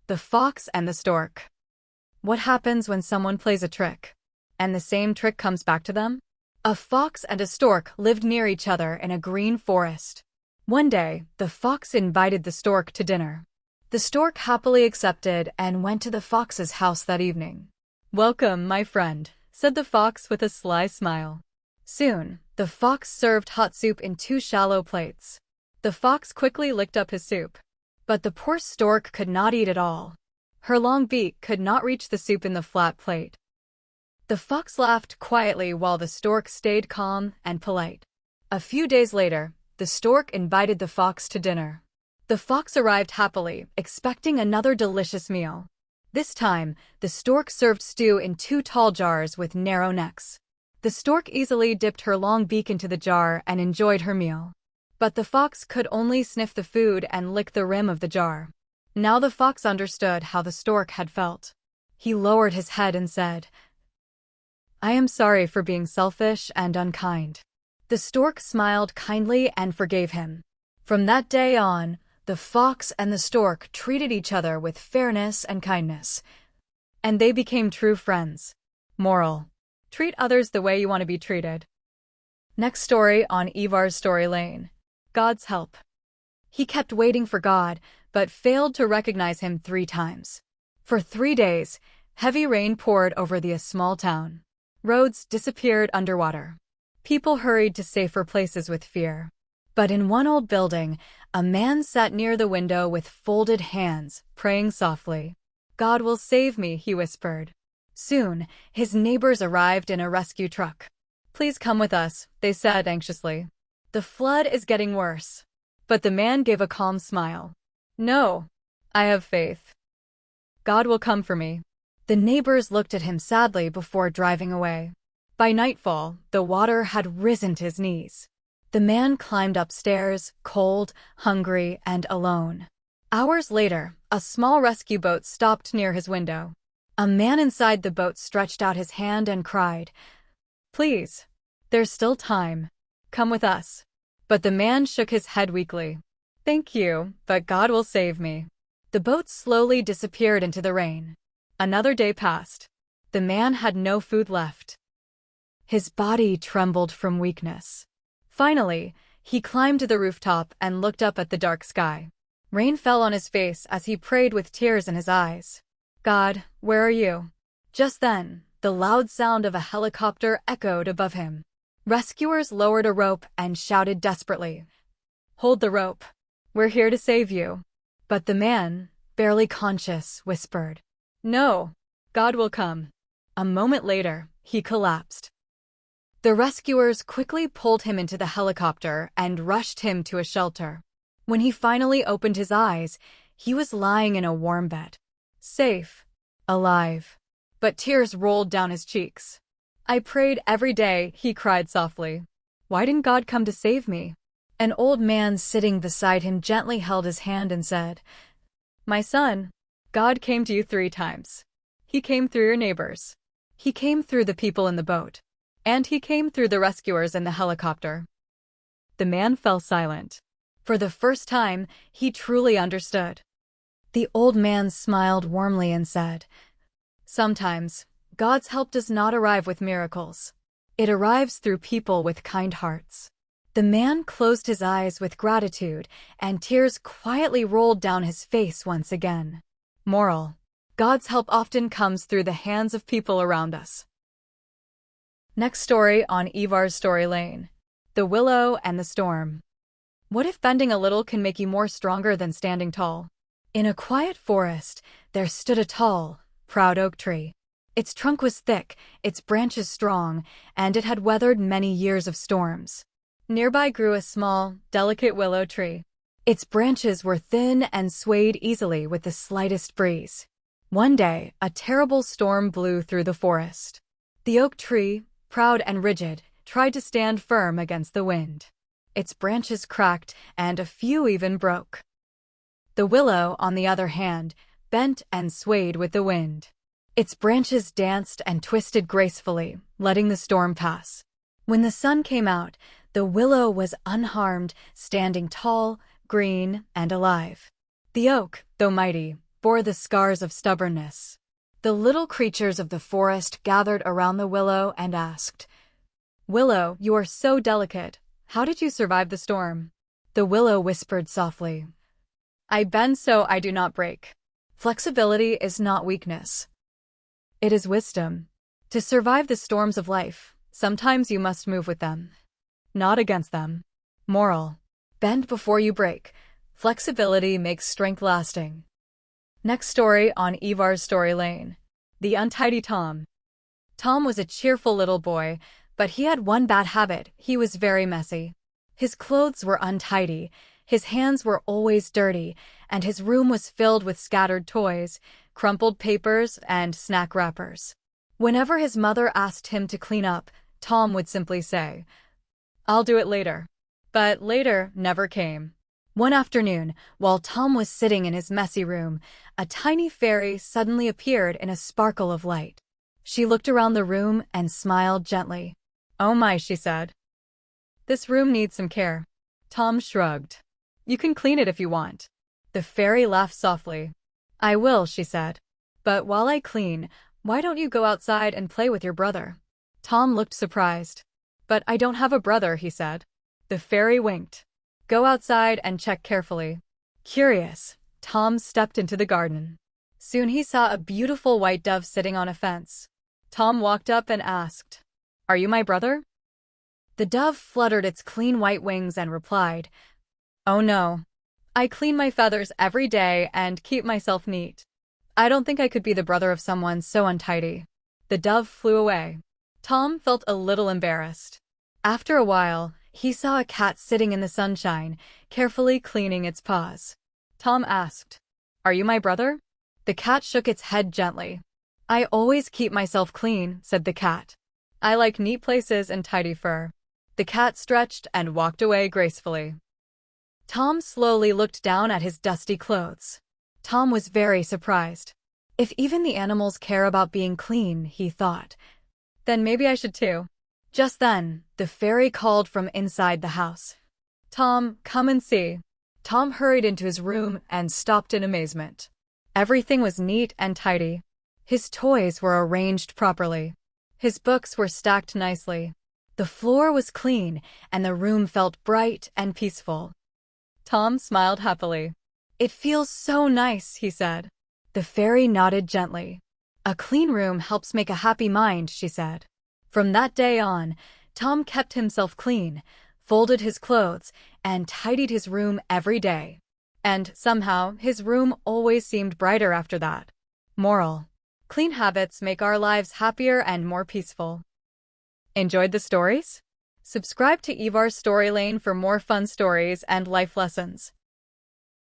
The Fox and the Stork. What happens when someone plays a trick, and the same trick comes back to them? A fox and a stork lived near each other in a green forest. One day, the fox invited the stork to dinner. The stork happily accepted and went to the fox's house that evening. "Welcome, my friend," said the fox with a sly smile. Soon, the fox served hot soup in 2 shallow plates. The fox quickly licked up his soup. But the poor stork could not eat it all. Her long beak could not reach the soup in the flat plate. The fox laughed quietly while the stork stayed calm and polite. A few days later, the stork invited the fox to dinner. The fox arrived happily, expecting another delicious meal. This time, the stork served stew in 2 tall jars with narrow necks. The stork easily dipped her long beak into the jar and enjoyed her meal. But the fox could only sniff the food and lick the rim of the jar. Now the fox understood how the stork had felt. He lowered his head and said, "I am sorry for being selfish and unkind." The stork smiled kindly and forgave him. From that day on, the fox and the stork treated each other with fairness and kindness. And they became true friends. Moral: treat others the way you want to be treated. Next story on Ivars story lane. God's help. He kept waiting for God, but failed to recognize him 3 times. For 3 days, heavy rain poured over the small town. Roads disappeared underwater. People hurried to safer places with fear. But in one old building, a man sat near the window with folded hands, praying softly. "God will save me," he whispered. Soon, his neighbors arrived in a rescue truck. "Please come with us," they said anxiously. "The flood is getting worse." But the man gave a calm smile. "No, I have faith. God will come for me." The neighbors looked at him sadly before driving away. By nightfall, the water had risen to his knees. The man climbed upstairs, cold, hungry, and alone. Hours later, a small rescue boat stopped near his window. A man inside the boat stretched out his hand and cried, "Please, there's still time. Come with us." But the man shook his head weakly. "Thank you, but God will save me." The boat slowly disappeared into the rain. Another day passed. The man had no food left. His body trembled from weakness. Finally, he climbed to the rooftop and looked up at the dark sky. Rain fell on his face as he prayed with tears in his eyes. "God, where are you?" Just then, the loud sound of a helicopter echoed above him. Rescuers lowered a rope and shouted desperately, "Hold the rope. We're here to save you." But the man, barely conscious, whispered, "No, God will come." A moment later, he collapsed. The rescuers quickly pulled him into the helicopter and rushed him to a shelter. When he finally opened his eyes, he was lying in a warm bed. Safe. Alive. But tears rolled down his cheeks. "I prayed every day," he cried softly. "Why didn't God come to save me?" An old man sitting beside him gently held his hand and said, "My son, God came to you 3 times. He came through your neighbors. He came through the people in the boat. And he came through the rescuers in the helicopter." The man fell silent. For the first time, he truly understood. The old man smiled warmly and said, "Sometimes, God's help does not arrive with miracles. It arrives through people with kind hearts." The man closed his eyes with gratitude, and tears quietly rolled down his face once again. Moral: God's help often comes through the hands of people around us. Next story on Ivars story lane. The Willow and the Storm. What if bending a little can make you more stronger than standing tall? In a quiet forest, there stood a tall, proud oak tree. Its trunk was thick, its branches strong, and it had weathered many years of storms. Nearby grew a small, delicate willow tree. Its branches were thin and swayed easily with the slightest breeze. One day, a terrible storm blew through the forest. The oak tree, proud and rigid, tried to stand firm against the wind. Its branches cracked, and a few even broke. The willow, on the other hand, bent and swayed with the wind. Its branches danced and twisted gracefully, letting the storm pass. When the sun came out, the willow was unharmed, standing tall, green, and alive. The oak, though mighty, bore the scars of stubbornness. The little creatures of the forest gathered around the willow and asked, "Willow, you are so delicate. How did you survive the storm?" The willow whispered softly, "I bend so I do not break. Flexibility is not weakness. It is wisdom. To survive the storms of life, sometimes you must move with them, not against them." Moral: bend before you break. Flexibility makes strength lasting. Next story on Ivars Story Lane. The Untidy Tom. Tom was a cheerful little boy, but he had one bad habit: he was very messy. His clothes were untidy, his hands were always dirty, and his room was filled with scattered toys, crumpled papers, and snack wrappers. Whenever his mother asked him to clean up, Tom would simply say, "I'll do it later." But later never came. One afternoon, while Tom was sitting in his messy room, a tiny fairy suddenly appeared in a sparkle of light. She looked around the room and smiled gently. "Oh my," she said. "This room needs some care." Tom shrugged. "You can clean it if you want." The fairy laughed softly. "I will," she said. "But while I clean, why don't you go outside and play with your brother?" Tom looked surprised. "But I don't have a brother," he said. The fairy winked. "Go outside and check carefully." Curious, Tom stepped into the garden. Soon he saw a beautiful white dove sitting on a fence. Tom walked up and asked, "Are you my brother?" The dove fluttered its clean white wings and replied, "Oh no. I clean my feathers every day and keep myself neat. I don't think I could be the brother of someone so untidy." The dove flew away. Tom felt a little embarrassed. After a while, he saw a cat sitting in the sunshine, carefully cleaning its paws. Tom asked, "Are you my brother?" The cat shook its head gently. "I always keep myself clean," said the cat. "I like neat places and tidy fur." The cat stretched and walked away gracefully. Tom slowly looked down at his dusty clothes. Tom was very surprised. If even the animals care about being clean, he thought, then maybe I should too. Just then, the fairy called from inside the house. "Tom, come and see." Tom hurried into his room and stopped in amazement. Everything was neat and tidy. His toys were arranged properly. His books were stacked nicely. The floor was clean, and the room felt bright and peaceful. Tom smiled happily. "It feels so nice," he said. The fairy nodded gently. "A clean room helps make a happy mind," she said. From that day on, Tom kept himself clean, folded his clothes, and tidied his room every day. And somehow, his room always seemed brighter after that. Moral: clean habits make our lives happier and more peaceful. Enjoyed the stories? Subscribe to Ivars Story Lane for more fun stories and life lessons.